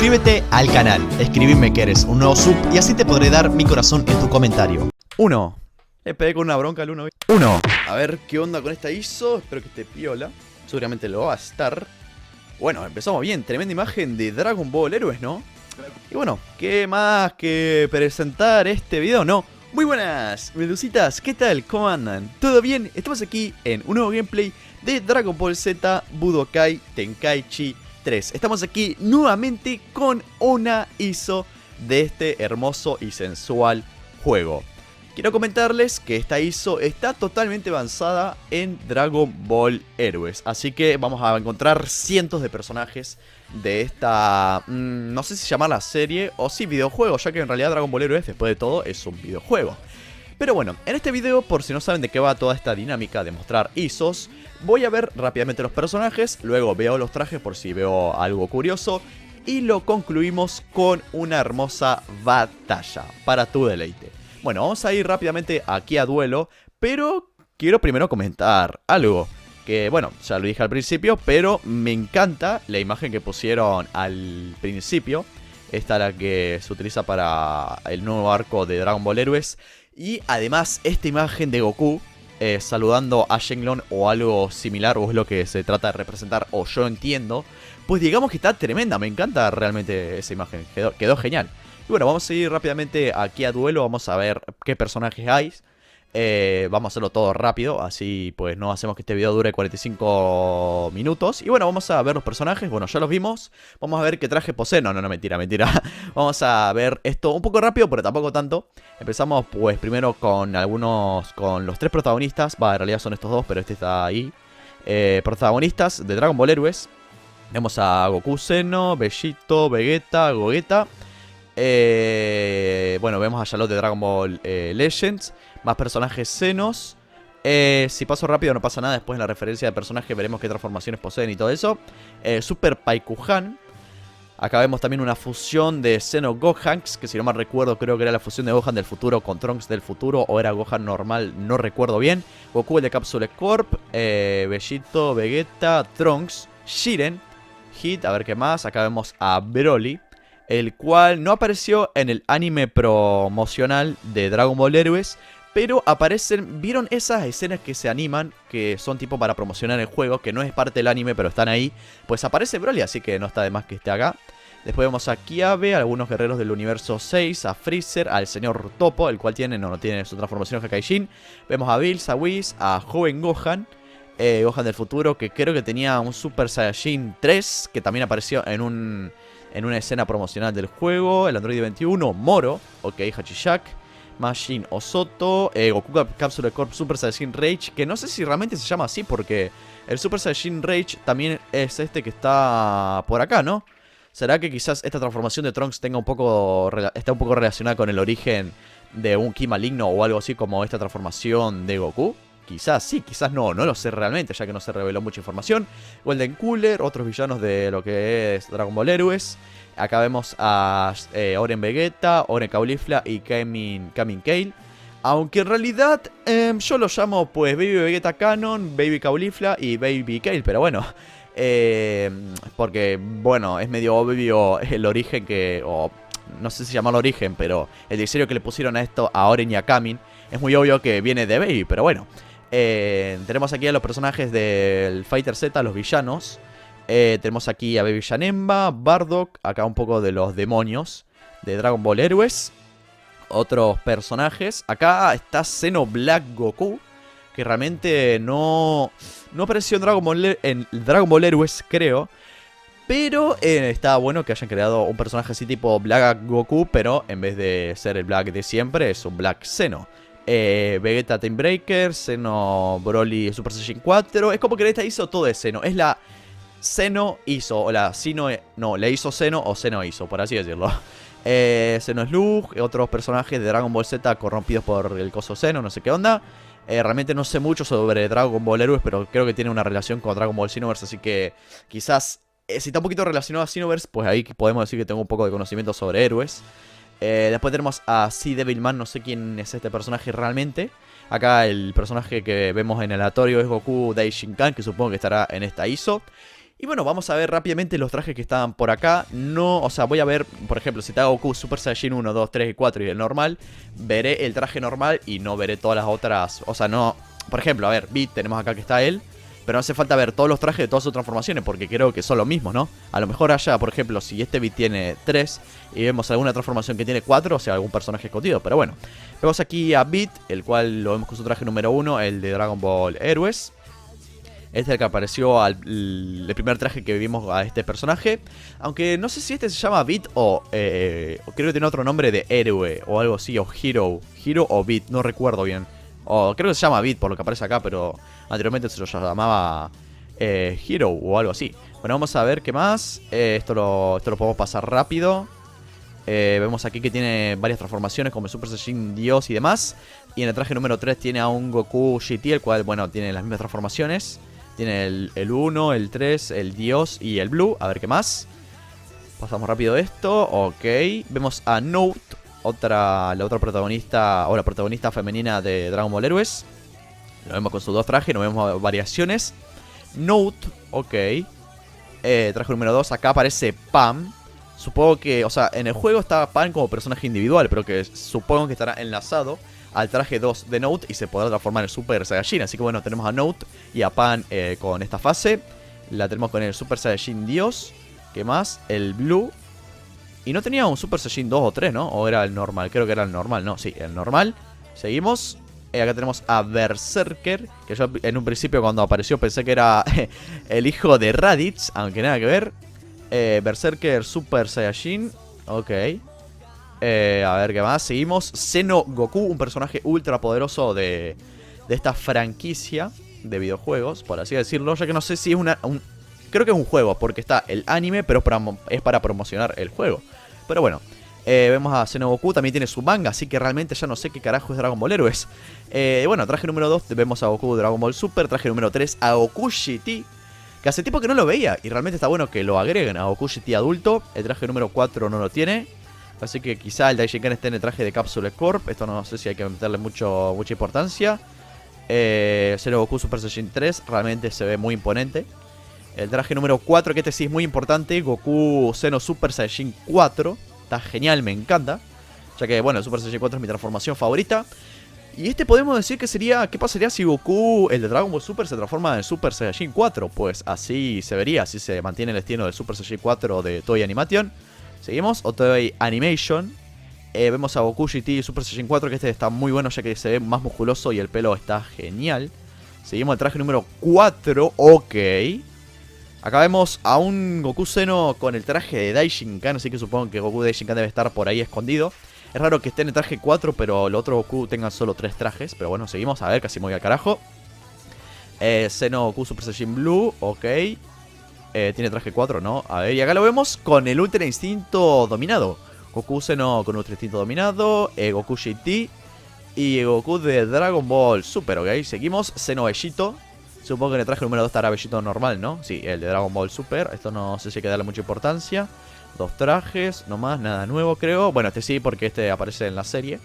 Suscríbete al canal, escribime que eres un nuevo sub y así te podré dar mi corazón en tu comentario. 1. Le pegué con una bronca al 1. 1. A ver qué onda con esta ISO. Espero que esté piola. Seguramente lo va a estar. Bueno, empezamos bien. Tremenda imagen de Dragon Ball Heroes, ¿no? Y bueno, ¿qué más que presentar este video? No. Muy buenas, medusitas. ¿Qué tal? ¿Cómo andan? ¿Todo bien? Estamos aquí en un nuevo gameplay de Dragon Ball Z Budokai Tenkaichi 3. Estamos aquí nuevamente con una ISO de este hermoso y sensual juego. Quiero comentarles que esta ISO está totalmente avanzada en Dragon Ball Heroes. Así que vamos a encontrar cientos de personajes de esta... no sé si llamarla serie o sí videojuego, ya que en realidad Dragon Ball Heroes, después de todo, es un videojuego. Pero bueno, en este video, por si no saben de qué va toda esta dinámica de mostrar ISOs, voy a ver rápidamente los personajes, luego veo los trajes por si veo algo curioso, y lo concluimos con una hermosa batalla para tu deleite. Bueno, vamos a ir rápidamente aquí a duelo, pero quiero primero comentar algo. Que bueno, ya lo dije al principio, pero me encanta la imagen que pusieron al principio. Esta es la que se utiliza para el nuevo arco de Dragon Ball Heroes. Y además esta imagen de Goku saludando a Shenlong o algo similar, o es lo que se trata de representar, o yo entiendo. Pues digamos que está tremenda, me encanta realmente esa imagen, quedó genial. Y bueno, vamos a ir rápidamente aquí a duelo, vamos a ver qué personajes hay. Vamos a hacerlo todo rápido, así pues no hacemos que este video dure 45 minutos. Y bueno, vamos a ver los personajes, bueno, ya los vimos. Vamos a ver qué traje posee, no, mentira. Vamos a ver esto un poco rápido, pero tampoco tanto. Empezamos pues primero con con los tres protagonistas. En realidad son estos dos, pero este está ahí. Protagonistas de Dragon Ball Heroes. Vemos a Goku, Zeno, Vegito, Vegeta, Gogeta. Bueno, vemos a Charlotte de Dragon Ball Legends. Más personajes Zenos. Si paso rápido no pasa nada. Después en la referencia de personaje veremos qué transformaciones poseen y todo eso. Super Paikuhan. Acá vemos también una fusión de Zeno Gohanks, que si no mal recuerdo creo que era la fusión de Gohan del futuro con Trunks del futuro, o era Gohan normal, no recuerdo bien. Goku el de Capsule Corp, Vegito, Vegeta, Trunks, Jiren, Hit, a ver qué más. Acá vemos a Broly, el cual no apareció en el anime promocional de Dragon Ball Heroes, pero aparecen, ¿vieron esas escenas que se animan, que son tipo para promocionar el juego, que no es parte del anime pero están ahí? Pues aparece Broly, así que no está de más que esté acá. Después vemos a Kiabe, algunos guerreros del universo 6, a Freezer, al señor Topo, el cual no tiene su transformación Hakaijin. Vemos a Bills, a Whis, a joven Gohan, Gohan del futuro, que creo que tenía un Super Saiyajin 3, que también apareció en una escena promocional del juego. El Android 21, Moro, ok, Hachiyak, Majin Osoto, Goku Capsule Corp Super Saiyajin Rage, que no sé si realmente se llama así, porque el Super Saiyajin Rage también es este que está por acá, ¿no? ¿Será que quizás esta transformación de Trunks está un poco relacionada con el origen de un Ki maligno o algo así como esta transformación de Goku? Quizás sí, quizás no lo sé realmente, ya que no se reveló mucha información. Golden Cooler, otros villanos de lo que es Dragon Ball Heroes. Acá vemos a Oren Vegeta, Oren Caulifla y Kamin Kale. Aunque en realidad yo lo llamo pues Baby Vegeta Canon, Baby Caulifla y Baby Kale. Pero bueno, porque bueno, es medio obvio el origen o no sé si llamarlo origen, pero el diseño que le pusieron a esto, a Oren y a Kamin, es muy obvio que viene de Baby, pero bueno. Tenemos aquí a los personajes del Fighter Z, los villanos. Tenemos aquí a Baby Janemba, Bardock, acá un poco de los demonios de Dragon Ball Heroes. Otros personajes. Acá está Xenoblade Goku, que realmente no apareció en Dragon Ball Heroes, creo. Pero está bueno que hayan creado un personaje así tipo Black Goku, pero en vez de ser el Black de siempre, es un Black Xeno. Vegeta Time Breaker, Xeno Broly Super Saiyan 4. Es como que esta hizo todo de Xeno. Es la Xeno hizo, o la Sino, no, le hizo Xeno o Xeno hizo, por así decirlo. Xeno Slug, otros personajes de Dragon Ball Z corrompidos por el coso Xeno, no sé qué onda. Realmente no sé mucho sobre Dragon Ball Heroes, pero creo que tiene una relación con Dragon Ball Xenoverse, así que quizás, si está un poquito relacionado a Xenoverse, pues ahí podemos decir que tengo un poco de conocimiento sobre héroes. Después tenemos a Sea Devilman, no sé quién es este personaje realmente. Acá el personaje que vemos en el aleatorio es Goku Daishinkan, que supongo que estará en esta ISO. Y bueno, vamos a ver rápidamente los trajes que estaban por acá. No, o sea, voy a ver, por ejemplo, si te hago Goku Super Saiyajin 1, 2, 3 y 4 y el normal, veré el traje normal y no veré todas las otras. O sea, no. Por ejemplo, a ver, Beat, tenemos acá que está él. Pero no hace falta ver todos los trajes de todas sus transformaciones, porque creo que son los mismos, ¿no? A lo mejor allá, por ejemplo, si este Beat tiene 3 y vemos alguna transformación que tiene 4, o sea, algún personaje escondido. Pero bueno, vemos aquí a Beat, el cual lo vemos con su traje número 1, el de Dragon Ball Heroes. Este es el que apareció el primer traje que vimos a este personaje. Aunque no sé si este se llama Beat o creo que tiene otro nombre de héroe o algo así, o Hero. Hero o Beat, no recuerdo bien. O creo que se llama Beat por lo que aparece acá, pero anteriormente se lo llamaba Hero o algo así. Bueno, vamos a ver qué más. Esto lo podemos pasar rápido. Vemos aquí que tiene varias transformaciones como el Super Saiyajin Dios y demás. Y en el traje número 3 tiene a un Goku GT, el cual, bueno, tiene las mismas transformaciones. Tiene el 1, el 3, el Dios y el Blue. A ver qué más. Pasamos rápido esto. Ok. Vemos a Note, la otra protagonista, o la protagonista femenina de Dragon Ball Heroes. Lo vemos con sus dos trajes, no vemos variaciones. Note, ok. Traje número 2, acá aparece Pam. Supongo que, o sea, en el juego está Pam como personaje individual, pero que supongo que estará enlazado al traje 2 de Note y se podrá transformar en Super Saiyajin. Así que bueno, tenemos a Note y a Pan con esta fase. La tenemos con el Super Saiyajin Dios. ¿Qué más? El Blue. Y no tenía un Super Saiyajin 2 o 3, ¿no? O era el normal, creo que era el normal, no, sí, el normal. Seguimos. Acá tenemos a Berserker, que yo en un principio cuando apareció pensé que era el hijo de Raditz, aunque nada que ver. Berserker Super Saiyajin, ok. A ver qué más, seguimos. Xeno Goku, un personaje ultra poderoso de esta franquicia de videojuegos, por así decirlo. Ya que no sé si es creo que es un juego, porque está el anime, pero es para promocionar el juego. Pero bueno, vemos a Xeno Goku, también tiene su manga, así que realmente ya no sé qué carajo es Dragon Ball Heroes. Bueno, traje número 2 vemos a Goku Dragon Ball Super. Traje número 3 a Goku GT, que hace tiempo que no lo veía y realmente está bueno que lo agreguen a Goku GT adulto. El traje número 4 no lo tiene, así que quizá el Daishinkan esté en el traje de Capsule Corp. Esto no sé si hay que meterle mucha importancia. Xeno Goku Super Saiyajin 3 realmente se ve muy imponente. El traje número 4, que este sí es muy importante, Goku Xeno Super Saiyajin 4. Está genial, me encanta. Ya que, bueno, el Super Saiyajin 4 es mi transformación favorita. Y este podemos decir que sería... ¿Qué pasaría si Goku, el de Dragon Ball Super, se transforma en Super Saiyajin 4? Pues así se vería, así se mantiene el destino del Super Saiyajin 4 de Toei Animation. Seguimos, o Toei Animation. Vemos a Goku GT Super Saiyajin 4, que este está muy bueno ya que se ve más musculoso y el pelo está genial. Seguimos el traje número 4, ok. Acá vemos a un Goku Xeno con el traje de Daishinkan, así que supongo que Goku Daishinkan debe estar por ahí escondido. Es raro que esté en el traje 4, pero el otro Goku tenga solo 3 trajes. Pero bueno, seguimos, a ver, casi me voy al carajo. Xeno Goku Super Saiyajin Blue, ok. Tiene traje 4, ¿no? A ver, y acá lo vemos con el Ultra Instinto dominado. Goku Xeno con Ultra Instinto dominado, Goku GT y Goku de Dragon Ball Super, ok. Seguimos, Xeno Bellito. Supongo que en el traje número 2 estará Bellito normal, ¿no? Sí, el de Dragon Ball Super. Esto no sé si hay que darle mucha importancia. 2 trajes, nomás, nada nuevo creo. Bueno, este sí, porque este aparece en la serie.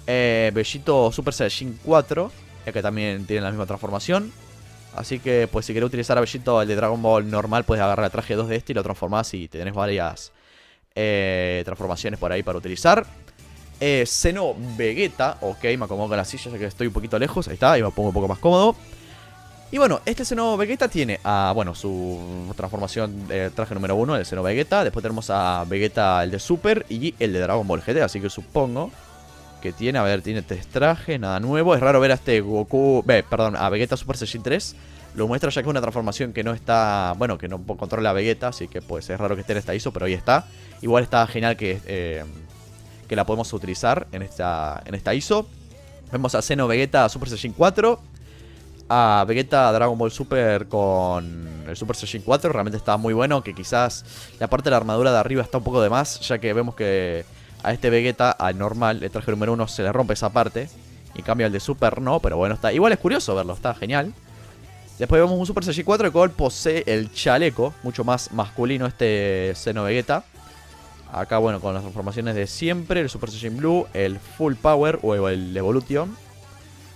Bellito Super Saiyajin 4, ya que también tiene la misma transformación. Así que, pues si querés utilizar a Bellito, el de Dragon Ball normal, puedes agarrar el traje 2 de este y lo transformás y tenés varias transformaciones por ahí para utilizar. Xeno Vegeta, ok, me acomodo con la silla ya que estoy un poquito lejos. Ahí está, y me pongo un poco más cómodo. Y bueno, este Xeno Vegeta tiene bueno, su transformación de traje número 1, el Xeno Vegeta. Después tenemos a Vegeta, el de Super, y el de Dragon Ball GT. Así que supongo que tiene, a ver, tiene 3 trajes, nada nuevo. Es raro ver a este Goku, perdón, a Vegeta Super Saiyajin 3. Lo muestra ya que es una transformación que no está, bueno, que no controla a Vegeta. Así que pues es raro que esté en esta ISO, pero ahí está. Igual está genial que la podemos utilizar en esta ISO. Vemos a Xeno Vegeta Super Saiyajin 4. A Vegeta Dragon Ball Super con el Super Saiyajin 4. Realmente está muy bueno. Que quizás la parte de la armadura de arriba está un poco de más, ya que vemos que a este Vegeta, al normal, el traje número 1, se le rompe esa parte. Y en cambio al de Super no, pero bueno, está igual es curioso verlo, está genial. Después vemos un Super Saiyajin 4, el cual posee el chaleco, mucho más masculino este Xeno Vegeta. Acá, bueno, con las transformaciones de siempre, el Super Saiyajin Blue, el Full Power o el Evolution.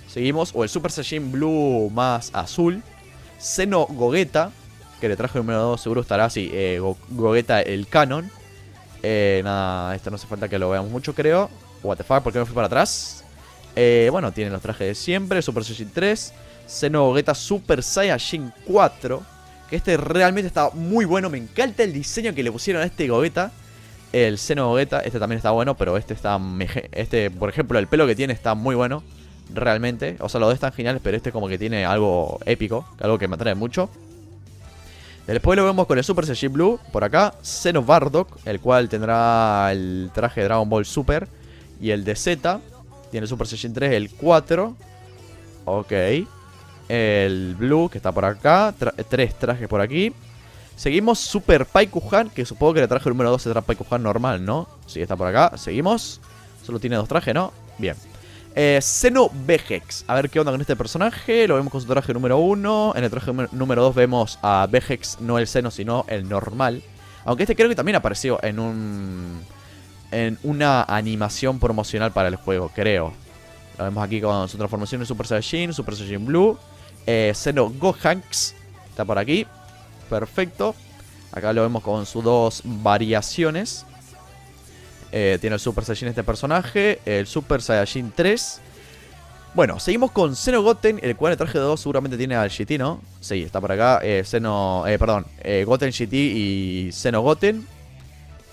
Seguimos, o el Super Saiyajin Blue más azul. Xeno Gogeta, que el traje número 2 seguro estará así, Gogeta el canon. Nada, esto no hace falta que lo veamos mucho, creo. What the fuck, ¿por qué me fui para atrás? Bueno, tienen los trajes de siempre, Super Saiyajin 3, Xeno Gogeta Super Saiyajin 4, que este realmente está muy bueno. Me encanta el diseño que le pusieron a este Gogeta. El Xeno Gogeta, este también está bueno, pero este está... Este, por ejemplo, el pelo que tiene está muy bueno, realmente. O sea, los dos están geniales, pero este como que tiene algo épico, algo que me atrae mucho. Después lo vemos con el Super Saiyajin Blue, por acá, Xeno Bardock, el cual tendrá el traje de Dragon Ball Super. Y el de Z, tiene el Super Saiyajin 3, el 4. Ok. El Blue, que está por acá, 3 trajes por aquí. Seguimos Super Paikuhan, que supongo que el traje número 2 será Paikuhan normal, ¿no? Sí, está por acá, seguimos. Solo tiene 2 trajes, ¿no? Bien. Xeno Vegex. A ver qué onda con este personaje. Lo vemos con su traje número 1. En el traje número 2 vemos a Vegex, no el Xeno, sino el normal. Aunque este creo que también apareció en una animación promocional para el juego, creo. Lo vemos aquí con su transformación en Super Saiyajin Blue. Xeno Gohanks está por aquí. Perfecto. Acá lo vemos con sus 2 variaciones. Tiene el Super Saiyajin este personaje, el Super Saiyajin 3. Bueno, seguimos con Xeno Goten, el cual el traje de 2 seguramente tiene al GT, ¿no? Sí, está por acá. Goten GT y Xeno Goten.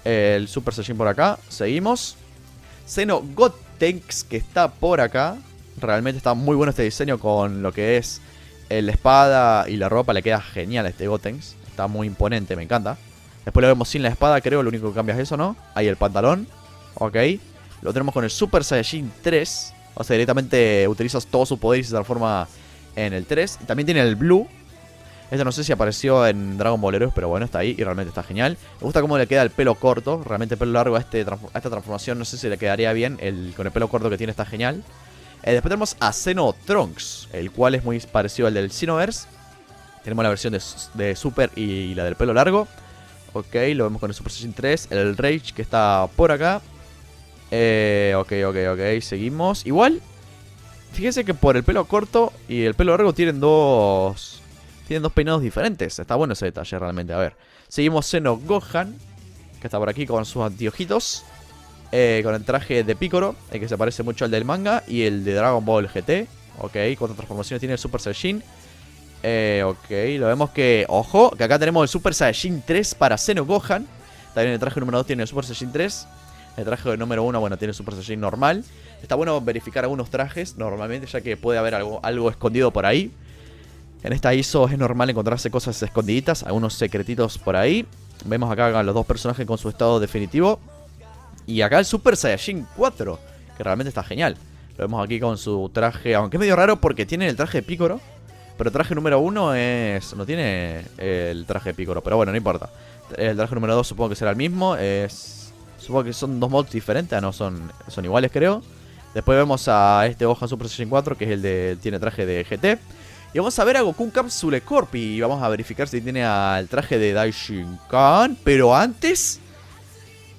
El Super Saiyajin por acá. Seguimos. Xeno Gotenks, que está por acá. Realmente está muy bueno este diseño con lo que es la espada y la ropa. Le queda genial a este Gotenks. Está muy imponente, me encanta. Después lo vemos sin la espada, creo, lo único que cambia es eso, ¿no? Ahí el pantalón, ok. Lo tenemos con el Super Saiyajin 3. O sea, directamente utilizas todo su poder y se transforma en el 3. Y también tiene el Blue. Este no sé si apareció en Dragon Ball Heroes, pero bueno, está ahí y realmente está genial. Me gusta cómo le queda el pelo corto. Realmente el pelo largo a esta transformación no sé si le quedaría bien. Con el pelo corto que tiene está genial. Después tenemos a Xeno Trunks, el cual es muy parecido al del Xenoverse. Tenemos la versión de Super y la del pelo largo. Ok, lo vemos con el Super Saiyajin 3. El Rage que está por acá. Ok, seguimos. Igual, fíjense que por el pelo corto y el pelo largo tienen dos peinados diferentes. Está bueno ese detalle realmente. A ver, seguimos Xeno Gohan, que está por aquí con sus anteojitos. Con el traje de Piccolo, el que se parece mucho al del manga. Y el de Dragon Ball GT. Ok, cuántas transformaciones tiene el Super Saiyajin. Ok, lo vemos que... Ojo, que acá tenemos el Super Saiyajin 3 para Xeno Gohan. También el traje número 2 tiene el Super Saiyajin 3. El traje número 1, bueno, tiene el Super Saiyajin normal. Está bueno verificar algunos trajes normalmente, ya que puede haber algo escondido por ahí. En esta ISO es normal encontrarse cosas escondiditas, algunos secretitos por ahí. Vemos acá a los 2 personajes con su estado definitivo. Y acá el Super Saiyajin 4, que realmente está genial. Lo vemos aquí con su traje, aunque es medio raro porque tiene el traje de Piccolo. Pero el traje número 1 no tiene el traje de Piccolo, pero bueno, no importa. El traje número 2 supongo que será el mismo. Supongo que son 2 mods diferentes, no son iguales, creo. Después vemos a este Gohan Super Saiyajin 4, que es tiene traje de GT. Y vamos a ver a Goku Capsule Corp y vamos a verificar si tiene el traje de Daishinkan. Pero antes,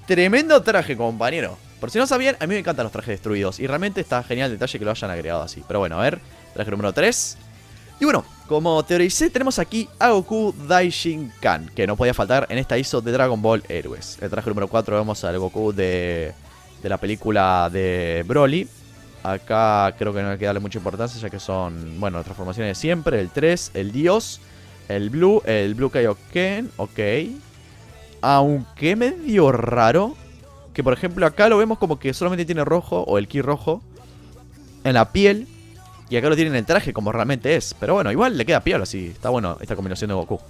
tremendo traje, compañero. Por si no sabían, a mí me encantan los trajes destruidos. Y realmente está genial el detalle que lo hayan agregado así. Pero bueno, a ver, traje número 3. Y bueno, como teoricé, tenemos aquí a Goku Daishinkan, que no podía faltar en esta ISO de Dragon Ball Heroes. El traje número 4 vemos al Goku de la película de Broly. Acá creo que no hay que darle mucha importancia, ya que son, bueno, las transformaciones de siempre. El 3, el Dios, el Blue Kaioken, ok. Aunque medio raro que, por ejemplo, acá lo vemos como que solamente tiene rojo, o el ki rojo, en la piel. Y acá lo tiene en el traje como realmente es. Pero bueno, igual le queda piola así. Está bueno esta combinación de Goku.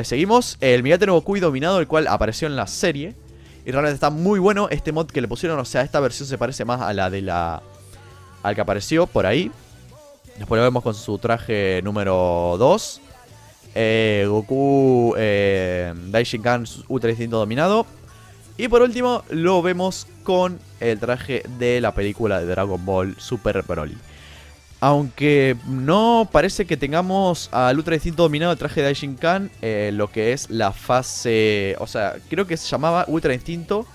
Seguimos. El Migate no Goku y Dominado, el cual apareció en la serie. Y realmente está muy bueno este mod que le pusieron. O sea, esta versión se parece más a la de al que apareció por ahí. Después lo vemos con su traje número 2. Goku Daishinkan Ultra Instinto Dominado. Y por último lo vemos con el traje de la película de Dragon Ball Super Broly. Aunque no parece que tengamos al Ultra Instinto Dominado, el traje de Daishinkan, lo que es la fase... O sea, creo que se llamaba Ultra Instinto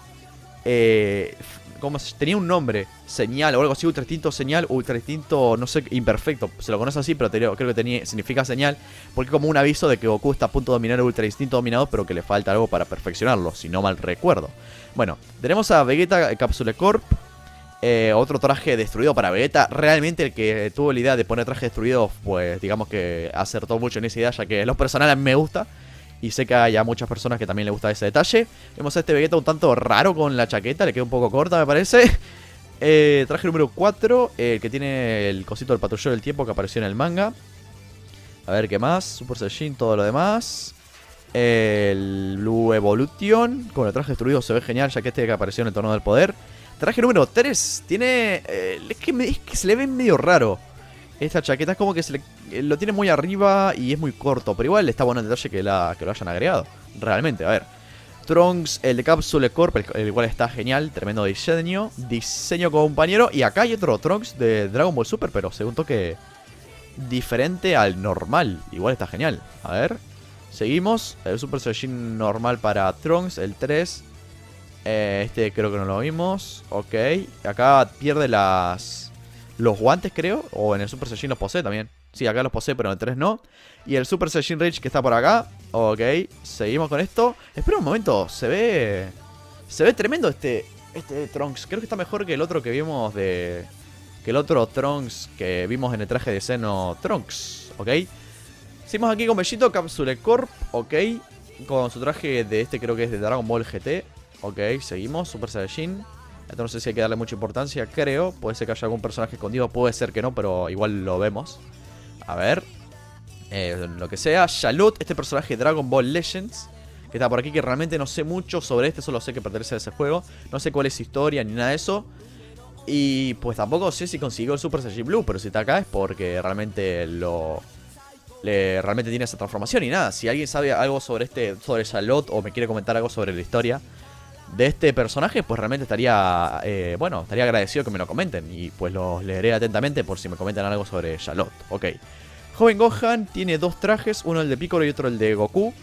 tenía un nombre, señal o algo así, ultra instinto señal, ultra instinto, no sé, imperfecto. Se lo conoce así, pero creo que significa señal. Porque es como un aviso de que Goku está a punto de dominar el ultra instinto dominado, pero que le falta algo para perfeccionarlo, si no mal recuerdo. Bueno, tenemos a Vegeta Capsule Corp. Otro traje destruido para Vegeta. Realmente el que tuvo la idea de poner traje destruido, pues digamos que acertó mucho en esa idea, ya que en lo personal a mí me gusta. Y sé que hay a muchas personas que también le gusta ese detalle. Vemos a este Vegeta un tanto raro con la chaqueta, le queda un poco corta me parece. Traje número 4, que tiene el cosito del patrullero del tiempo que apareció en el manga. A ver qué más, Super Saiyajin, todo lo demás. El Blue Evolution, con el traje destruido se ve genial, ya que este que apareció en el torneo del poder. Traje número 3, tiene... es que se le ve medio raro. Esta chaqueta es como que lo tiene muy arriba y es muy corto. Pero igual está bueno el detalle que lo hayan agregado. Realmente, a ver. Trunks, el de Capsule Corp, el cual está genial. Tremendo diseño. Diseño compañero. Y acá hay otro Trunks de Dragon Ball Super, pero según toque diferente al normal. Igual está genial. A ver. Seguimos. El Super Saiyajin normal para Trunks, el 3. Este creo que no lo vimos. Ok. Acá pierde los guantes, creo. O en el Super Saiyajin los posee también. Sí, acá los posee, pero en el 3 no. Y el Super Saiyajin Rage que está por acá. Ok, seguimos con esto. Espera un momento, se ve tremendo este Trunks. Creo que está mejor que el otro que vimos que el otro Trunks que vimos en el traje de Xeno Trunks. Ok. Seguimos aquí con Bellito, Capsule Corp. Ok. Con su traje de creo que es de Dragon Ball GT. Ok, seguimos, Super Saiyajin. Esto no sé si hay que darle mucha importancia, creo. Puede ser que haya algún personaje escondido, puede ser que no, pero igual lo vemos. A ver. Lo que sea. Shallot, este personaje de Dragon Ball Legends, que está por aquí, que realmente no sé mucho sobre este, solo sé que pertenece a ese juego. No sé cuál es su historia ni nada de eso. Y pues tampoco sé si consiguió el Super Saiyajin Blue, pero si está acá es porque realmente realmente tiene esa transformación y nada. Si alguien sabe algo sobre Shallot o me quiere comentar algo sobre la historia de este personaje, pues realmente estaría estaría agradecido que me lo comenten. Y pues los leeré atentamente por si me comentan algo sobre Shallot. Ok. Joven Gohan tiene dos trajes, uno el de Piccolo y otro el de Goku.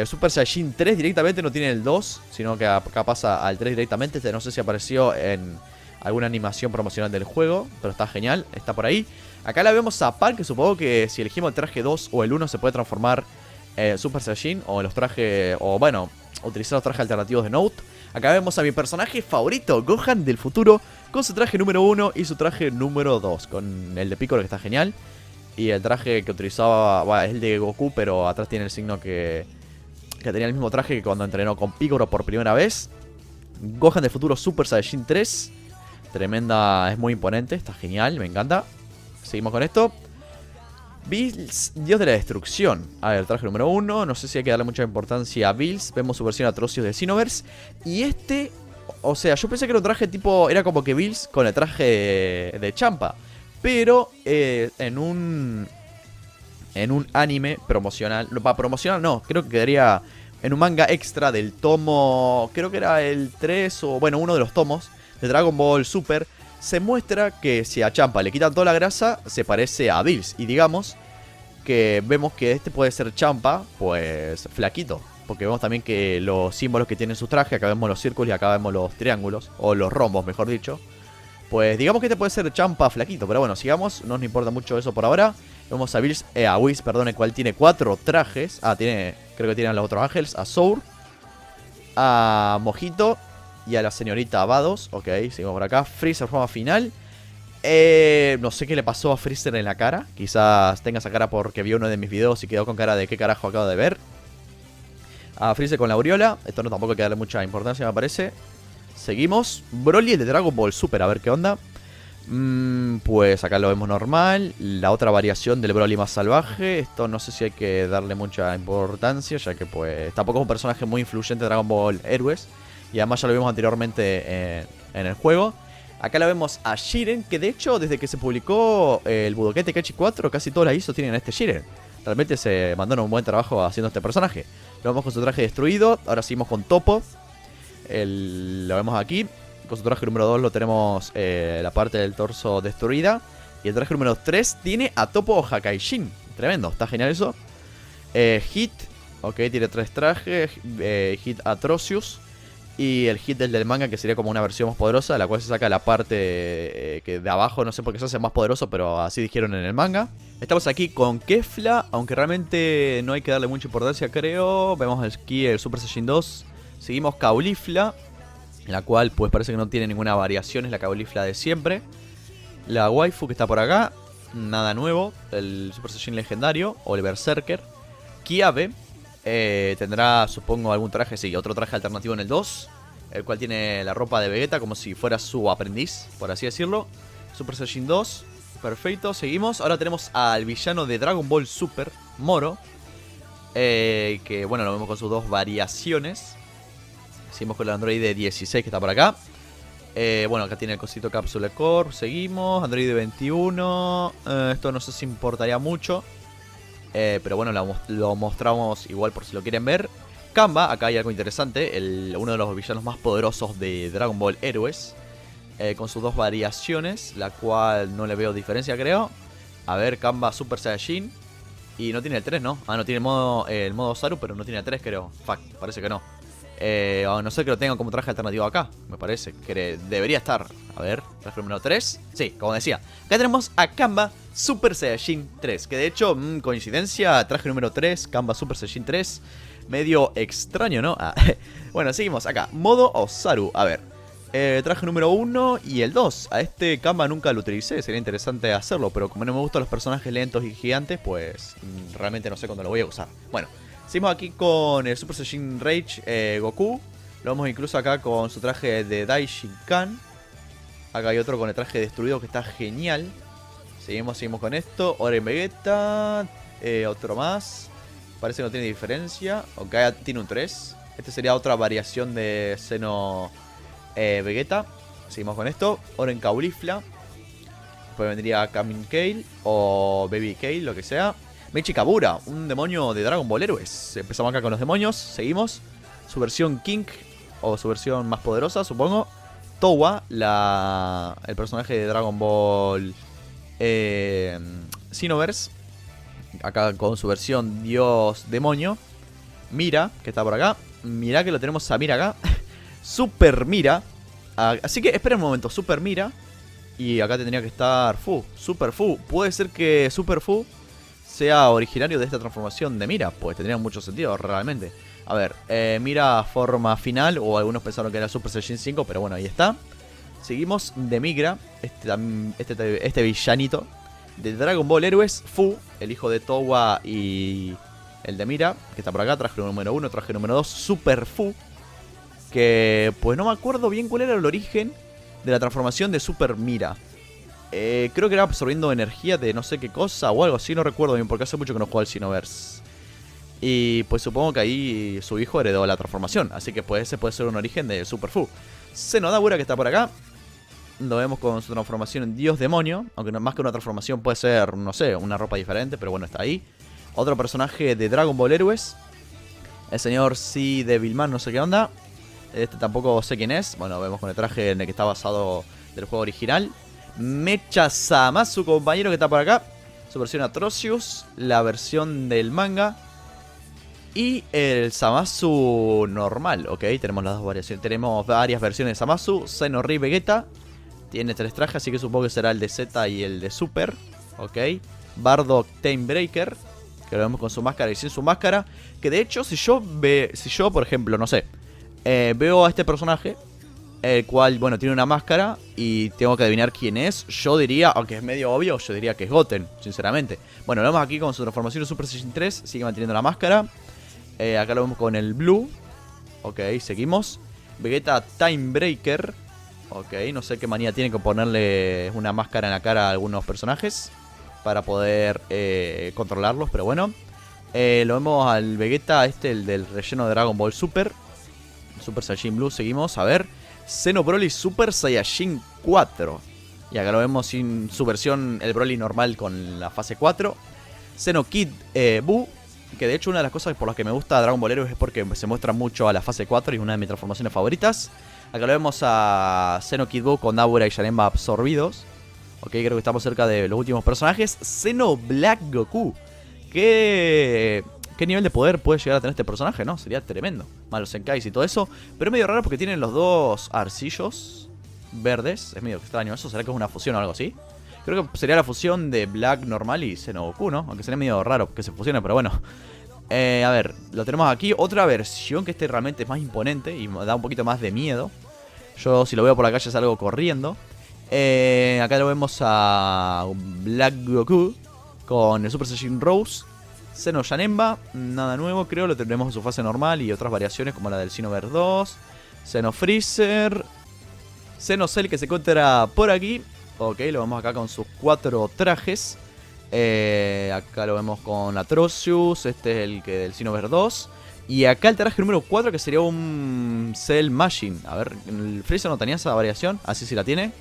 Super Saiyajin 3 directamente no tiene el 2, sino que acá pasa al 3 directamente. Este no sé si apareció en alguna animación promocional del juego, pero está genial, está por ahí. Acá la vemos a Pan, que supongo que si elegimos el traje 2 o el 1 se puede transformar Super Saiyajin, o en los trajes, o bueno, utilizar los trajes alternativos de Note. Acá vemos a mi personaje favorito, Gohan del futuro, con su traje número 1 y su traje número 2, con el de Piccolo que está genial. Y el traje que utilizaba, bueno, es el de Goku, pero atrás tiene el signo que tenía el mismo traje que cuando entrenó con Piccolo por primera vez. Gohan del futuro Super Saiyajin 3. Tremenda, es muy imponente, está genial, me encanta. Seguimos con esto. Bills, Dios de la Destrucción. A ver, traje número 1. No sé si hay que darle mucha importancia a Bills. Vemos su versión Atrocious de Xenoverse. Y o sea, yo pensé que era un traje tipo, era como que Bills con el traje de Champa. Pero en un anime promocional, no, creo que quedaría en un manga extra del tomo, creo que era el 3 o bueno, uno de los tomos de Dragon Ball Super. Se muestra que si a Champa le quitan toda la grasa, se parece a Bills. Y digamos que vemos que este puede ser Champa, pues flaquito. Porque vemos también que los símbolos que tienen sus trajes, acá vemos los círculos y acá vemos los triángulos, o los rombos mejor dicho. Pues digamos que este puede ser Champa flaquito, pero bueno, sigamos, no nos importa mucho eso por ahora. Vemos a Whis, perdón, el cual tiene 4 trajes. Creo que tiene a los otros ángeles, a Sour, a Mojito y a la señorita Vados. Ok, seguimos por acá. Freezer forma final. No sé qué le pasó a Freezer en la cara. Quizás tenga esa cara porque vio uno de mis videos y quedó con cara de qué carajo acabo de ver. A Freezer con la aureola. Esto no tampoco hay que darle mucha importancia, me parece. Seguimos. Broly de Dragon Ball Super, a ver qué onda. Pues acá lo vemos normal. La otra variación del Broly más salvaje. Esto no sé si hay que darle mucha importancia, ya que pues tampoco es un personaje muy influyente de Dragon Ball Heroes. Y además ya lo vimos anteriormente en el juego. Acá lo vemos a Jiren, que de hecho desde que se publicó el Budokai Tenkaichi 4 casi todas las ISOs tienen a este Jiren. Realmente se mandaron un buen trabajo haciendo este personaje. Lo vemos con su traje destruido. Ahora seguimos con Toppo. Lo vemos aquí. Con su traje número 2 lo tenemos la parte del torso destruida. Y el traje número 3 tiene a Toppo Hakaishin. Tremendo, está genial eso. Hit, ok, tiene 3 trajes. Hit Atrocious. Y el hit del manga, que sería como una versión más poderosa, la cual se saca la parte que de abajo, no sé por qué se hace más poderoso, pero así dijeron en el manga. Estamos aquí con Kefla, aunque realmente no hay que darle mucha importancia, creo. Vemos aquí el Super Saiyan 2. Seguimos Caulifla, la cual pues parece que no tiene ninguna variación, es la Caulifla de siempre. La waifu que está por acá, nada nuevo, el Super Saiyan legendario o el Berserker. Kiabe. Tendrá, supongo, algún traje, sí, otro traje alternativo en el 2, el cual tiene la ropa de Vegeta como si fuera su aprendiz, por así decirlo. Super Saiyan 2, perfecto, seguimos. Ahora tenemos al villano de Dragon Ball Super, Moro, que bueno, lo vemos con sus dos variaciones. Seguimos con el androide 16 que está por acá. Bueno, acá tiene el cosito Cápsula Core, seguimos. Androide 21, esto no sé si importaría mucho. Pero bueno, lo mostramos igual por si lo quieren ver. Kamba, acá hay algo interesante. Uno de los villanos más poderosos de Dragon Ball Heroes. Con sus dos variaciones, la cual no le veo diferencia, creo. A ver, Kamba Super Saiyajin. Y no tiene el 3, ¿no? Ah, no tiene el modo Saru, pero no tiene el 3, creo. Fuck, parece que no. No sé que lo tengan como traje alternativo acá. Me parece que debería estar. A ver, traje número 3. Sí, como decía. Acá tenemos a Kamba Super Saiyajin 3. Que de hecho, coincidencia, traje número 3, Kamba Super Saiyajin 3. Medio extraño, ¿no? Ah, bueno, seguimos acá. Modo Osaru. A ver. Traje número 1 y el 2. A este Kamba nunca lo utilicé. Sería interesante hacerlo. Pero como no me gustan los personajes lentos y gigantes, pues realmente no sé cuándo lo voy a usar. Bueno. Seguimos aquí con el Super Saiyan Rage Goku. Lo vemos incluso acá con su traje de Daishinkan. Acá hay otro con el traje destruido que está genial. Seguimos con esto. Oren Vegeta. Otro más. Parece que no tiene diferencia. Ok, tiene un 3. Este sería otra variación de Seno Vegeta. Seguimos con esto. Oren Caulifla. Después vendría Kamin Kale o Baby Kale, lo que sea. Mechi Kabura, un demonio de Dragon Ball Heroes. Empezamos acá con los demonios, seguimos. Su versión King, o su versión más poderosa, supongo. Towa, el personaje de Dragon Ball Xenoverse. Acá con su versión Dios Demonio. Mira, que está por acá. Mira que lo tenemos a Mira acá. Super Mira. Así que esperen un momento, Super Mira. Y acá tendría que estar Fu, Super Fu. Puede ser que Super Fu sea originario de esta transformación de Mira, pues tendría mucho sentido realmente. A ver, Mira forma final, o algunos pensaron que era Super Saiyan 5, pero bueno, ahí está. Seguimos de Migra, este villanito de Dragon Ball Heroes, Fu, el hijo de Towa y el de Mira, que está por acá, traje número 1, traje número 2, Super Fu. Que pues no me acuerdo bien cuál era el origen de la transformación de Super Mira. Creo que era absorbiendo energía de no sé qué cosa o algo así, no recuerdo bien porque hace mucho que no juego al Xenoverse. Y pues supongo que ahí su hijo heredó la transformación, así que pues ese puede ser un origen de Super Fu. Senodabura, que está por acá. Lo vemos con su transformación en Dios Demonio, aunque no, más que una transformación puede ser, no sé, una ropa diferente, pero bueno, está ahí. Otro personaje de Dragon Ball Heroes, el señor C. Devilman, no sé qué onda. Este tampoco sé quién es. Bueno, vemos con el traje en el que está basado del juego original. Mecha Sama, su compañero que está por acá. Su versión Atrocious, la versión del manga. Y el Zamasu normal, ok, tenemos las dos variaciones. Tenemos varias versiones de Zamasu. Xeno-Ri Vegeta tiene 3 trajes, así que supongo que será el de Z y el de Super. Ok, Bardock Timebreaker, que lo vemos con su máscara y sin su máscara. Que de hecho, si yo por ejemplo, no sé, veo a este personaje, el cual, bueno, tiene una máscara y tengo que adivinar quién es, yo diría, aunque es medio obvio, yo diría que es Goten, sinceramente. Bueno, lo vemos aquí con su transformación de Super Saiyan 3, sigue manteniendo la máscara. Acá lo vemos con el Blue. Ok, seguimos. Vegeta Timebreaker. Ok, no sé qué manía tiene que ponerle una máscara en la cara a algunos personajes para poder controlarlos, pero bueno. Lo vemos al Vegeta, el del relleno de Dragon Ball Super. Super Saiyajin Blue, seguimos, a ver. Xeno Broly Super Saiyajin 4. Y acá lo vemos sin su versión, el Broly normal con la fase 4. Xeno Kid Buu. Que de hecho una de las cosas por las que me gusta Dragon Ball Heroes es porque se muestra mucho a la fase 4 y es una de mis transformaciones favoritas. Acá lo vemos a Xeno Kid Buu con Dabura y Janemba absorbidos. Ok, creo que estamos cerca de los últimos personajes. Xeno Black Goku, que qué nivel de poder puede llegar a tener este personaje, ¿no? Sería tremendo. Más los Senkais y todo eso. Pero es medio raro porque tienen los dos arcillos verdes. Es medio extraño eso. ¿Será que es una fusión o algo así? Creo que sería la fusión de Black normal y Xenogoku, ¿no? Aunque sería medio raro que se fusionen, pero bueno. A ver, lo tenemos aquí. Otra versión que este realmente es más imponente y da un poquito más de miedo. Yo si lo veo por la calle salgo corriendo. Acá lo vemos a Black Goku con el Super Saiyan Rose. Xeno Janemba, nada nuevo creo, lo tendremos en su fase normal y otras variaciones como la del Xenoverse 2. Xeno Freezer. Xeno Cell que se encuentra por aquí. Ok, lo vemos acá con sus 4 trajes. Acá lo vemos con Atrocious, este es el que del Xenoverse 2. Y acá el traje número 4 que sería un Cell Machine. A ver, el Freezer no tenía esa variación, así sí la tiene.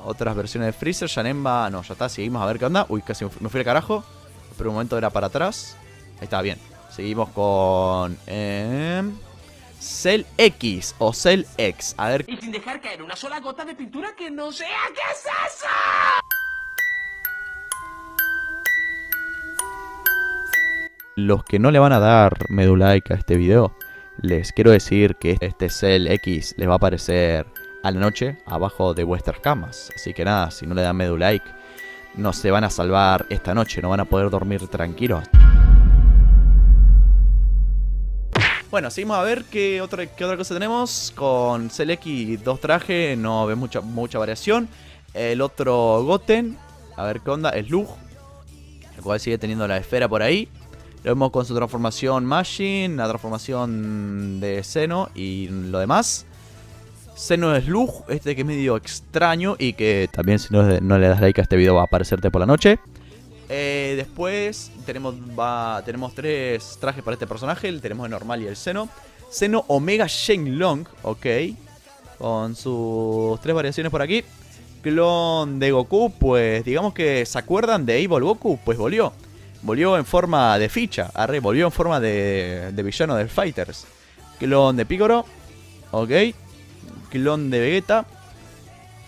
Otras versiones de Freezer, Janemba, no, ya está, seguimos a ver qué onda. Uy, casi me fui al carajo. Pero un momento era para atrás. Ahí está, bien. Seguimos con Cell X o Cell X. A ver. Y sin dejar caer una sola gota de pintura que no sea. ¿Qué es eso? Los que no le van a dar like a este video, les quiero decir que este Cell X les va a aparecer a la noche abajo de vuestras camas. Así que nada, si no le dan like, no se van a salvar esta noche, no van a poder dormir tranquilos. Bueno, seguimos a ver qué otra cosa tenemos. Con Cell X 2 trajes, no ve mucha variación. El otro Goten, a ver qué onda, es Lug, el cual sigue teniendo la esfera por ahí. Lo vemos con su transformación Machine, la transformación de Xeno y lo demás. Xeno Slug, este que es medio extraño y que también si no le das like a este video va a aparecerte por la noche. Después tenemos 3 trajes para este personaje, tenemos el normal y el Xeno. Xeno Omega Shenlong, ok, con sus 3 variaciones por aquí. Clon de Goku, pues digamos que se acuerdan de Evil Goku, pues volvió. Volvió en forma de ficha, volvió en forma de villano del Fighters. Clon de Piccolo, ok. Clon de Vegeta.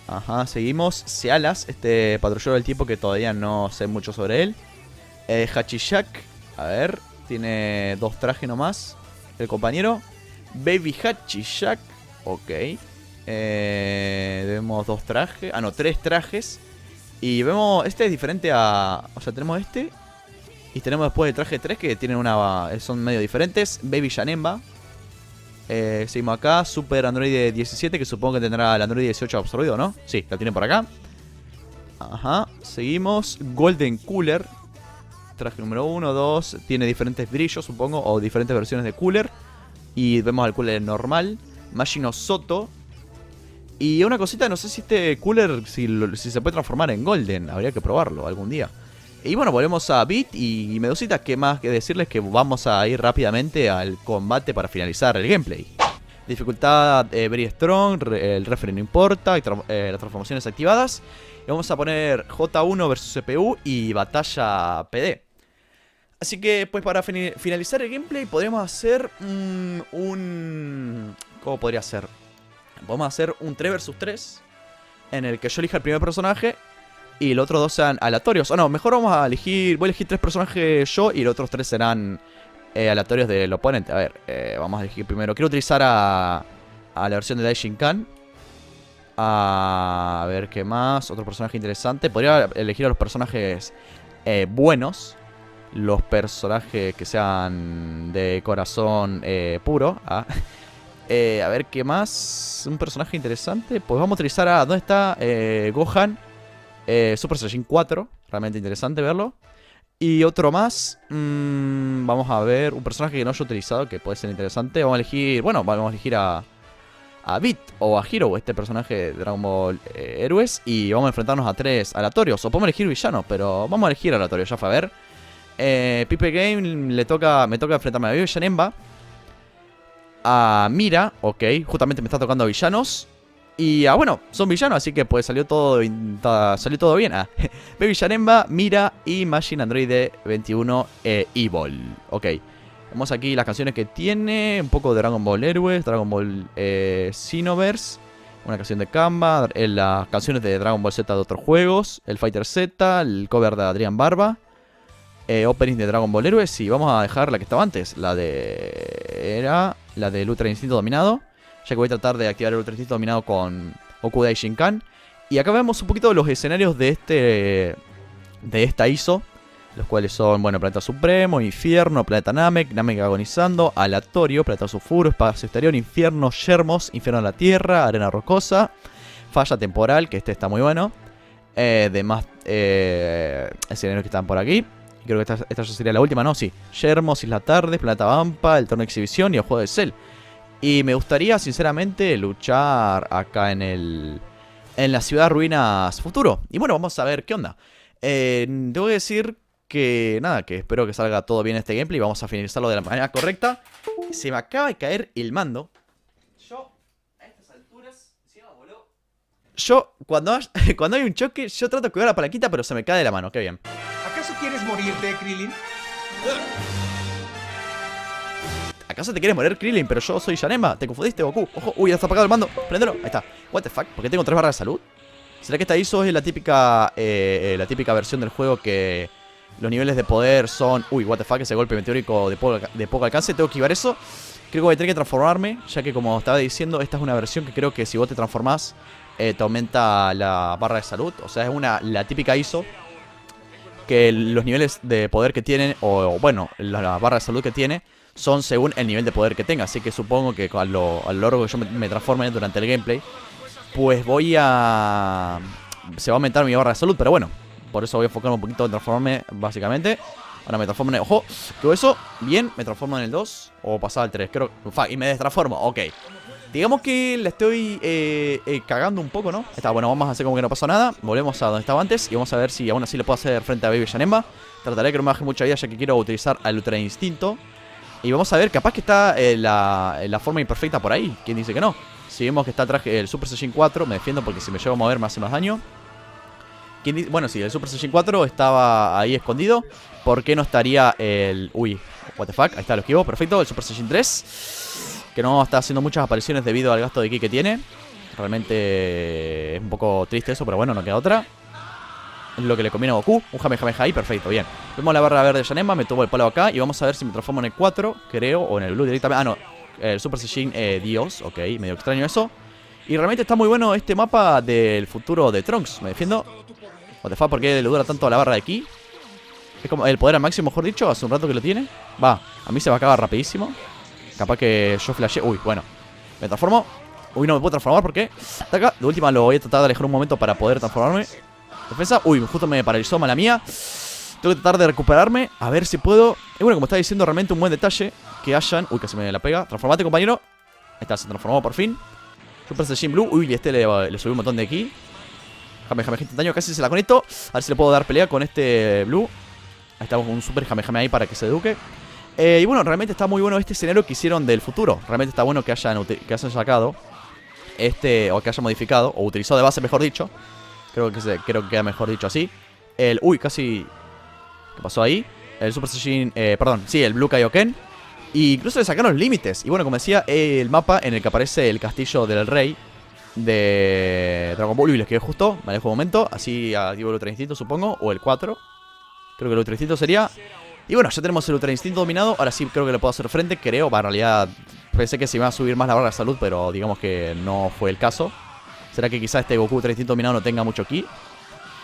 Ajá, seguimos. Sealas, este patrullero del tiempo que todavía no sé mucho sobre él. Hachishak, a ver, tiene 2 trajes nomás. El compañero. Baby Hachishak, ok. Vemos 2 trajes. Ah, no, 3 trajes. Y vemos, este es diferente a... O sea, tenemos este. Y tenemos después el traje 3 que tienen son medio diferentes. Baby Janemba. Seguimos acá, Super Android 17, que supongo que tendrá el Android 18 absorbido, ¿no? Sí, la tienen por acá. Ajá, seguimos. Golden Cooler. Traje número 1, 2. Tiene diferentes brillos, supongo, o diferentes versiones de Cooler. Y vemos al Cooler normal. Machino Soto. Y una cosita, no sé si este Cooler, si se puede transformar en Golden. Habría que probarlo algún día. Y bueno, volvemos a Beat y Medusita. ¿Qué más que decirles? Que vamos a ir rápidamente al combate para finalizar el gameplay. Dificultad very strong, el referee no importa, las transformaciones activadas. Y vamos a poner J1 versus CPU y batalla PD. Así que pues para finalizar el gameplay podríamos hacer ¿cómo podría ser? Podemos hacer un 3 versus 3 en el que yo elija el primer personaje y los otros 2 sean aleatorios. O no, mejor voy a elegir 3 personajes yo y los otros 3 serán aleatorios del oponente. A ver, vamos a elegir primero. Quiero utilizar a la versión de Daishinkan. A ver qué más. Otro personaje interesante. Podría elegir a los personajes buenos. Los personajes que sean de corazón puro. A ver qué más. Un personaje interesante. Pues vamos a utilizar a... ¿Dónde está? Gohan. Super Saiyan 4, realmente interesante verlo. Y otro más, vamos a ver un personaje que no haya utilizado, que puede ser interesante. Vamos a elegir, bueno, vamos a elegir a Beat o a Hero, este personaje de Dragon Ball Héroes. Y vamos a enfrentarnos a 3 aleatorios, o podemos elegir villanos, pero vamos a elegir aleatorios, ya fue a ver. Pipe Game me toca enfrentarme a Baby Janemba, a Mira, ok, justamente me está tocando villanos. Y bueno, son villanos, así que pues salió todo bien. Baby Janemba, Mira y Machine Android 21 Evil. Ok, vemos aquí las canciones que tiene. Un poco de Dragon Ball Heroes, Dragon Ball Xenoverse, una canción de Kanba, las canciones de Dragon Ball Z de otros juegos, el Fighter Z, el cover de Adrián Barba. opening de Dragon Ball Heroes. Y vamos a dejar la que estaba antes. La del Ultra Instinto Dominado. Ya que voy a tratar de activar el Ultra Instinto Dominado con Goku Daishinkan. Y acá vemos un poquito los escenarios de esta ISO. Los cuales son, bueno, Planeta Supremo, Infierno, Planeta Namek, Namek agonizando, Aleatorio, Planeta Sulfuro, Espacio Exterior, Infierno, Yermos, Infierno de la Tierra, Arena Rocosa, Falla Temporal, que este está muy bueno. Demás escenarios que están por aquí. Creo que esta ya sería la última, ¿no? Sí. Yermos, Isla Tardes, Planeta Vampa, el Torneo de Exhibición y el Juego de Cell. Y me gustaría, sinceramente, luchar acá en la Ciudad Ruinas Futuro. Y bueno, vamos a ver qué onda. Tengo que decir que nada, que espero que salga todo bien este gameplay. Vamos a finalizarlo de la manera correcta. Se me acaba de caer el mando. Yo, a estas alturas, encima voló. Yo, cuando hay un choque, yo trato de cuidar la palanquita, pero se me cae de la mano, qué bien. ¿Acaso quieres morirte, Krillin? ¿Acaso te quieres morir, Krillin? Pero yo soy Janemba. ¿Te confundiste, Goku? Ojo, uy, ya está apagado el mando. Préndelo. Ahí está. What the fuck? ¿Por qué tengo 3 barras de salud? ¿Será que esta ISO es la típica versión del juego que los niveles de poder son... Uy, what the fuck, ese golpe meteórico de poco alcance. Tengo que esquivar eso. Creo que voy a tener que transformarme, ya que como estaba diciendo, esta es una versión que creo que si vos te transformás, te aumenta la barra de salud. O sea, es la típica ISO que los niveles de poder que tienen, o bueno, la barra de salud que tiene, son según el nivel de poder que tenga. Así que supongo que a lo largo que yo me transforme durante el gameplay, pues se va a aumentar mi barra de salud. Pero bueno, por eso voy a enfocarme un poquito en transformarme, básicamente. Ahora me transformo en el... ¡Ojo! ¿Qué eso? Bien, me transformo en el 2. O pasaba al 3, creo... Y me destransformo, ok. Digamos que la estoy cagando un poco, ¿no? Está bueno, vamos a hacer como que no pasó nada. Volvemos a donde estaba antes y vamos a ver si aún así le puedo hacer frente a Baby Janemba. Trataré de que no me baje mucha vida, ya que quiero utilizar al Ultra Instinto. Y vamos a ver, capaz que está la forma imperfecta por ahí. ¿Quién dice que no? Si vemos que está el Super Saiyan 4, me defiendo porque si me llevo a mover me hace más daño. Bueno, si el Super Saiyan 4 estaba ahí escondido, ¿por qué no estaría el... Uy, what the fuck, ahí está, lo esquivo, perfecto. El Super Saiyan 3, que no está haciendo muchas apariciones debido al gasto de ki que tiene. Realmente es un poco triste eso, pero bueno, no queda otra. Es lo que le conviene a Goku. Un Jamejameja ahí, perfecto, bien. Vemos la barra verde de Janemba, me tomo el palo acá y vamos a ver si me transformo en el 4, creo, o en el Blue directamente. Ah, no, el Super Saiyan Dios, ok, medio extraño eso. Y realmente está muy bueno este mapa del futuro de Trunks, me defiendo. What the fuck, ¿por qué le dura tanto la barra de ki? Es como el poder al máximo, mejor dicho, hace un rato que lo tiene. Va, a mí se va a acabar rapidísimo. Capaz que yo flashé. Uy, bueno, me transformo. Uy, no me puedo transformar, ¿por qué? Está acá, de última lo voy a tratar de alejar un momento para poder transformarme. Defensa, uy, justo me paralizó, mala mía. Tengo que tratar de recuperarme, a ver si puedo. Y bueno, como estaba diciendo, realmente un buen detalle que hayan... Uy, casi me la pega. Transformate, compañero. Ahí está, se transformó por fin. Super Saiyan Blue. Uy, le subí un montón de aquí. Jamejameja instantáneo, casi se la conecto. A ver si le puedo dar pelea con este Blue. Ahí estamos con un super Jamejame ahí para que se eduque. Y bueno, realmente está muy bueno este escenario que hicieron del futuro. Realmente está bueno que hayan sacado o que hayan modificado, o utilizado de base, mejor dicho. Creo que queda mejor dicho así. Uy, casi... ¿Qué pasó ahí? El Super Saiyan... perdón, sí, el Blue Kaioken. Y incluso le sacaron los límites. Y bueno, como decía, el mapa en el que aparece el castillo del rey de Dragon Ball. Y les quedé justo, me alejo un momento. Así activo el Ultra Instinto, supongo. O el 4. Creo que el Ultra Instinto sería. Y bueno, ya tenemos el Ultra Instinto dominado. Ahora sí creo que le puedo hacer frente, creo. En realidad pensé que se iba a subir más la barra de salud, pero digamos que no fue el caso. ¿Será que quizá este Goku Ultra Instinto dominado no tenga mucho ki?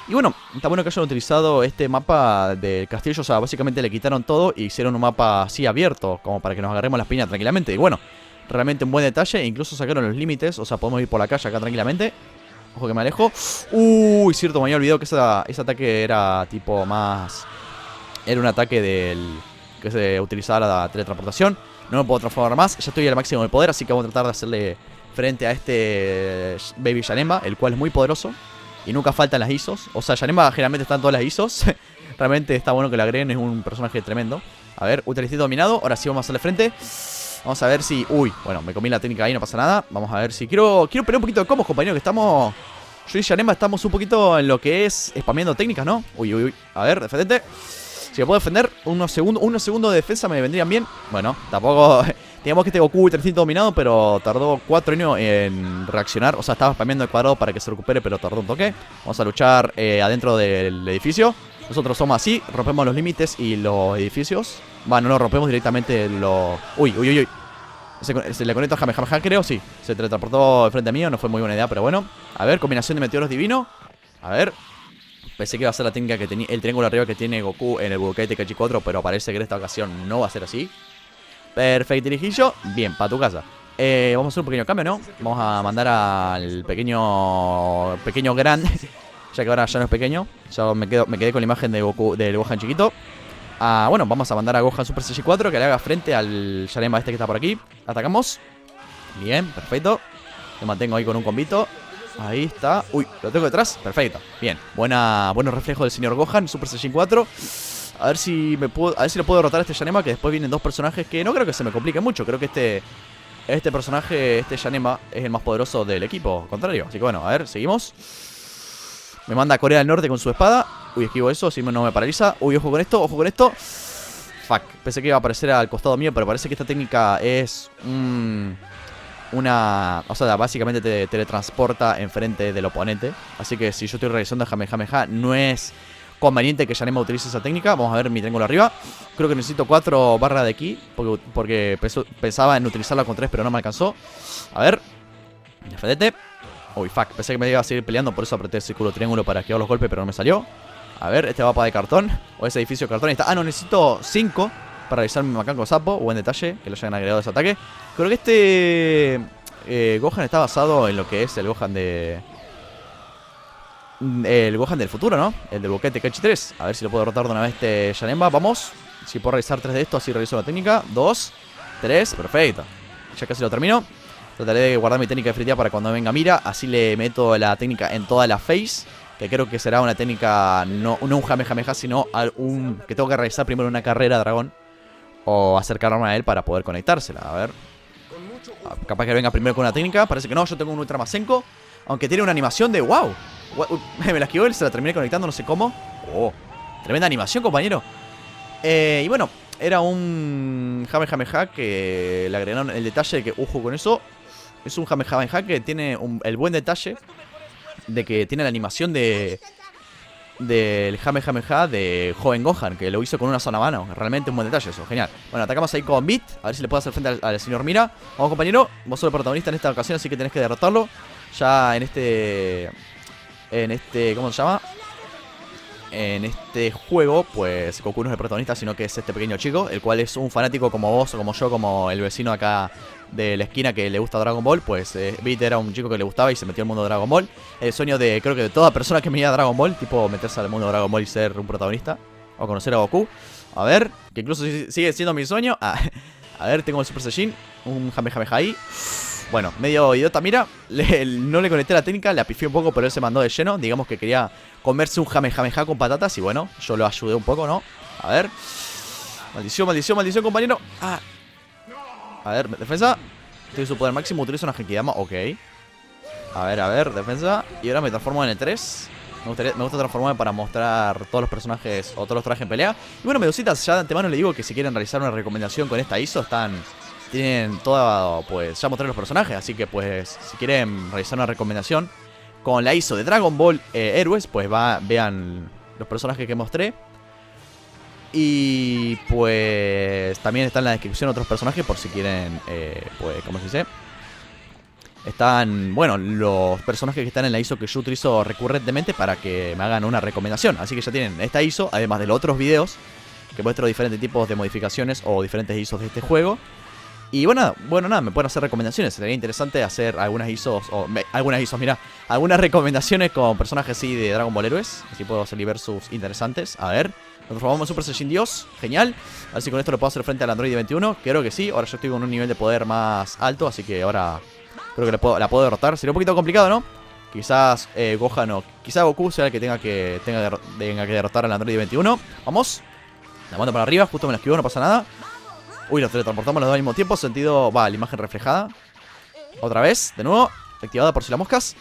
Y bueno, está bueno que hayan utilizado este mapa del castillo. O sea, básicamente le quitaron todo y hicieron un mapa así abierto, como para que nos agarremos las piñas tranquilamente. Y bueno, realmente un buen detalle. Incluso sacaron los límites, o sea, podemos ir por la calle acá tranquilamente. Ojo que me alejo. Uy, cierto, me había olvidado que ese ataque era tipo más... Era un ataque que se utilizaba la teletransportación. No me puedo transformar más, ya estoy al máximo de poder. Así que vamos a tratar de hacerle frente a este Baby Janemba, el cual es muy poderoso. Y nunca faltan las ISOs. O sea, Janemba generalmente están todas las ISOs. Realmente está bueno que la agreguen, es un personaje tremendo. A ver, Ultra Instinto dominado. Ahora sí vamos a hacerle frente. Vamos a ver si... Uy, bueno, me comí la técnica ahí, no pasa nada. Vamos a ver si... Quiero pelear un poquito de combos, compañero, que estamos... Yo y Janemba estamos un poquito en lo que es spameando técnicas, ¿no? Uy, uy, uy. A ver, defendete. Si me puedo defender, unos segundos de defensa me vendrían bien. Bueno, tampoco... Digamos que este Goku Ultra Instinto dominado, pero tardó 4 años en reaccionar. O sea, estaba spameando el cuadrado para que se recupere, pero tardó un toque. Vamos a luchar adentro del edificio. Nosotros somos así, rompemos los límites y los edificios. No lo rompemos directamente los... Uy. Se le conecta a Kamehameha, creo, sí. Se teletransportó enfrente mío, no fue muy buena idea, pero bueno. A ver, combinación de meteoros divino. A ver. Pensé que iba a ser la técnica que tenía el triángulo arriba que tiene Goku en el Budokai Tenkaichi 4, pero parece que en esta ocasión no va a ser así. Perfecto, Hirijillo. Bien, para tu casa. Vamos a hacer un pequeño cambio, ¿no? Vamos a mandar al pequeño grande. Ya que ahora ya no es pequeño. Ya me quedé con la imagen de Goku, del Gohan chiquito. Bueno, vamos a mandar a Gohan Super Saiyan 4 que le haga frente al Yanema este que está por aquí. Atacamos. Bien, perfecto. Me mantengo ahí con un combito. Ahí está. Uy, lo tengo detrás. Perfecto. Bien. Buenos reflejos del señor Gohan Super Saiyan 4. A ver si lo puedo derrotar a este Yanema, que después vienen dos personajes que no creo que se me complique mucho. Creo que este personaje, este Yanema, es el más poderoso del equipo contrario. Así que bueno, a ver, seguimos. Me manda a Corea del Norte con su espada. Uy, esquivo eso, si no me paraliza. Uy, ojo con esto, ojo con esto. Fuck, pensé que iba a aparecer al costado mío, pero parece que esta técnica es o sea, básicamente te teletransporta enfrente del oponente. Así que si yo estoy realizando el Kamehameha, no es conveniente que Yanema utilice esa técnica. Vamos a ver mi triángulo arriba. Creo que necesito 4 barras de ki, porque pensaba en utilizarla con 3, pero no me alcanzó. A ver, defendete. Uy, fuck, pensé que me iba a seguir peleando, por eso apreté el círculo triángulo para esquivar los golpes, pero no me salió. A ver, este mapa de cartón, o ese edificio de cartón está. No, necesito 5 para realizar mi macaco sapo. Buen detalle, que lo hayan agregado ese ataque. Creo que este Gohan está basado en lo que es el Gohan el Gohan del futuro, ¿no? El del Budokai Tenkaichi 3. A ver si lo puedo derrotar de una vez este Yanema. Vamos, si puedo realizar 3 de estos, así realizo la técnica. 2, 3, perfecto. Ya casi lo termino. Trataré de guardar mi técnica de fritea para cuando venga Mira. Así le meto la técnica en toda la face. Que creo que será una técnica, no un Kamehameha, sino que tengo que realizar primero una carrera dragón. O acercarme a él para poder conectársela. A ver. Capaz que venga primero con una técnica. Parece que no, yo tengo un Ultra Masenko. Aunque tiene una animación de wow. Me la esquivó, se la terminé conectando, no sé cómo. Oh, tremenda animación, compañero. Y bueno, era un Kamehameha que le agregaron el detalle de que, ojo con eso. Es un Kamehameha que tiene el buen detalle de que tiene la animación del Kamehameha de joven Gohan, que lo hizo con una sola mano. Realmente un buen detalle eso, genial. Bueno, atacamos ahí con Beat, a ver si le puedo hacer frente al señor Mira. Vamos, compañero, vos sos el protagonista en esta ocasión, así que tenés que derrotarlo. Ya en este ¿cómo se llama? En este juego, pues Goku no es el protagonista, sino que es este pequeño chico, el cual es un fanático como vos o como yo, como el vecino acá de la esquina que le gusta Dragon Ball. Pues Beat era un chico que le gustaba y se metió al mundo de Dragon Ball. El sueño de, creo que de toda persona que mira Dragon Ball, tipo meterse al mundo de Dragon Ball y ser un protagonista, o conocer a Goku. A ver, que incluso sigue siendo mi sueño. A ver, tengo el Super Saiyajin, un Kamehameha ahí. Bueno, medio idiota, Mira, no le conecté la técnica, le apifié un poco, pero él se mandó de lleno. Digamos que quería comerse un Kamehameha con patatas y bueno, yo lo ayudé un poco, ¿no? A ver. Maldición, maldición, maldición, compañero. A ver, defensa. Tiene su poder máximo, utiliza una Genkidama, ok. A ver, defensa. Y ahora me transformo en el 3. Me gusta transformarme para mostrar todos los personajes o todos los trajes en pelea. Y bueno, Medositas, ya de antemano le digo que si quieren realizar una recomendación con esta ISO, tienen toda, pues ya mostré los personajes. Así que pues si quieren realizar una recomendación con la ISO de Dragon Ball Héroes, pues vean los personajes que mostré. Y pues también está en la descripción otros personajes por si quieren, pues, ¿cómo se dice? Están, bueno, los personajes que están en la ISO que yo utilizo recurrentemente para que me hagan una recomendación. Así que ya tienen esta ISO, además de los otros videos que muestro diferentes tipos de modificaciones o diferentes ISOs de este juego. Y bueno, nada, me pueden hacer recomendaciones. Sería interesante hacer algunas ISOs, algunas recomendaciones con personajes así de Dragon Ball Héroes. Así puedo hacer versus interesantes. A ver, nos transformamos en Super Saiyajin Dios, genial. A ver si con esto le puedo hacer frente al Android 21. Creo que sí, ahora yo estoy con un nivel de poder más alto, así que ahora creo que la puedo derrotar. Sería un poquito complicado, ¿no? Quizás Gohan o quizás Goku sea el que tenga que derrotar al Android 21. Vamos. La mando para arriba, justo me la esquivo, no pasa nada. Uy, nos teletransportamos los dos al mismo tiempo. Sentido, la imagen reflejada. Otra vez, de nuevo, activada por si las moscas.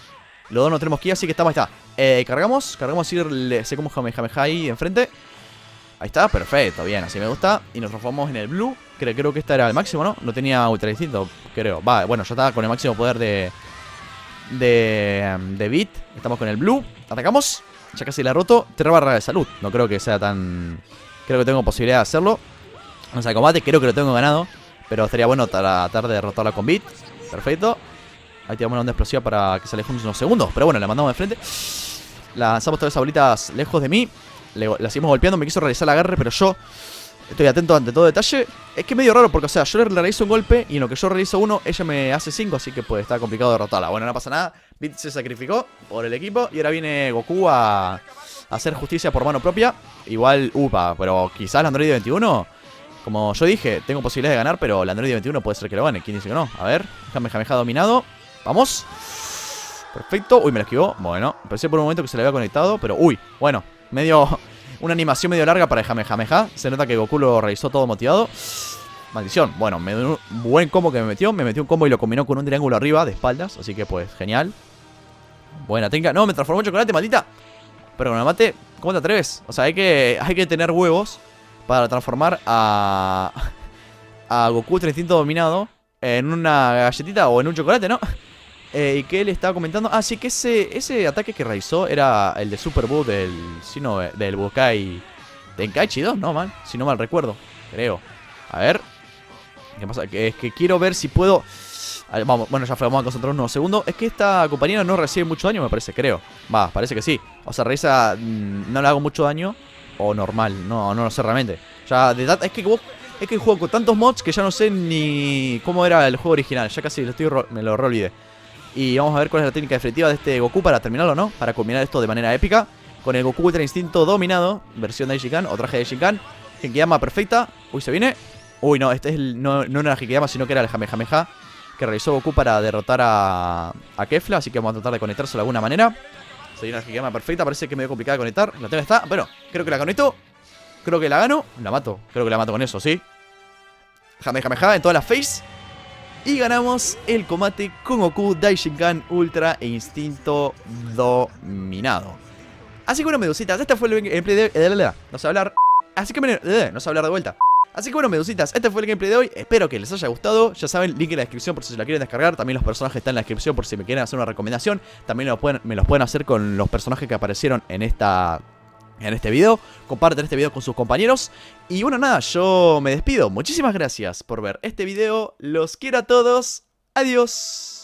Los dos no tenemos que ir, así que estamos, ahí está. Cargamos y sé como Kamehameha ahí enfrente. Ahí está, perfecto, bien, así me gusta. Y nos transformamos en el Blue. Creo que este era el máximo, ¿no? No tenía Ultra Instinto, creo. Bueno, ya estaba con el máximo poder de Beat. Estamos con el Blue. Atacamos. Ya casi la he roto. 3 barras de salud. No creo que sea tan... Creo que tengo posibilidad de hacerlo. O sea, el combate creo que lo tengo ganado. Pero estaría bueno tratar de derrotarla con beat. Perfecto. Ahí tiramos una onda explosiva para que se aleje unos segundos. Pero bueno, la mandamos de frente. Lanzamos todas esas bolitas lejos de mí. La seguimos golpeando. Me quiso realizar el agarre, pero yo estoy atento ante todo detalle. Es que es medio raro porque, o sea, yo le realizo un golpe y en lo que yo realizo uno, ella me hace 5. Así que pues está complicado derrotarla. Bueno, no pasa nada. Beat se sacrificó por el equipo. Y ahora viene Goku a hacer justicia por mano propia. Igual, upa, pero quizás la Android 21... Como yo dije, tengo posibilidades de ganar, pero la Android 21 puede ser que lo gane. ¿Quién dice que no? A ver, Kamehameha dominado. Vamos. Perfecto. Uy, me lo esquivó. Bueno, pensé por un momento que se le había conectado, pero uy, bueno, medio... Una animación medio larga para el Kamehameha. Se nota que Goku lo realizó todo motivado. Maldición. Bueno, me dio un buen combo que me metió. Me metió un combo y lo combinó con un triángulo arriba de espaldas. Así que pues, genial. Buena técnica. No, me transformó en chocolate, maldita. Pero con el mate, ¿cómo te atreves? O sea, hay que tener huevos para transformar a Goku Ultra Instinto dominado en una galletita o en un chocolate, ¿no? Y que él estaba comentando. Ah, sí, que ese ataque que realizó era el de Super Buu del Budokai Tenkaichi 2, ¿no, man? Si no mal recuerdo, creo. A ver. ¿Qué pasa? Es que quiero ver si puedo... Vamos, bueno, ya fue, vamos a concentrarnos unos segundos. Es que esta compañera no recibe mucho daño, me parece, creo. Va, parece que sí. O sea, realiza... No le hago mucho daño. O normal, no lo sé realmente. Ya, es que juego con tantos mods que ya no sé ni cómo era el juego original. Ya casi me lo olvidé. Y vamos a ver cuál es la técnica definitiva de este Goku para terminarlo, ¿no? Para combinar esto de manera épica. Con el Goku Ultra Instinto dominado. Versión de Shinkan o traje de Shinkan. Genkidama perfecta. Uy, se viene. Uy, no, este es no era el Genkidama, sino que era el Kamehameha que realizó Goku para derrotar a Kefla. Así que vamos a tratar de conectarse de alguna manera. Se viene la Genkidama perfecta. Parece que es medio complicada de conectar. La tela está. Bueno, creo que la conecto. Creo que la gano. La mato. Creo que la mato con eso, ¿sí? Kamehameha en toda la face. Y ganamos el combate con Goku Daishinkan Ultra e Instinto dominado. Así que bueno, medusitas, este fue el gameplay de... No sé hablar. Así que no sé hablar de vuelta. Así que bueno, medusitas, este fue el gameplay de hoy. Espero que les haya gustado. Ya saben, link en la descripción por si se la quieren descargar. También los personajes están en la descripción por si me quieren hacer una recomendación. También me los pueden hacer con los personajes que aparecieron en este video. Comparten este video con sus compañeros. Y bueno, nada, yo me despido. Muchísimas gracias por ver este video. Los quiero a todos. Adiós.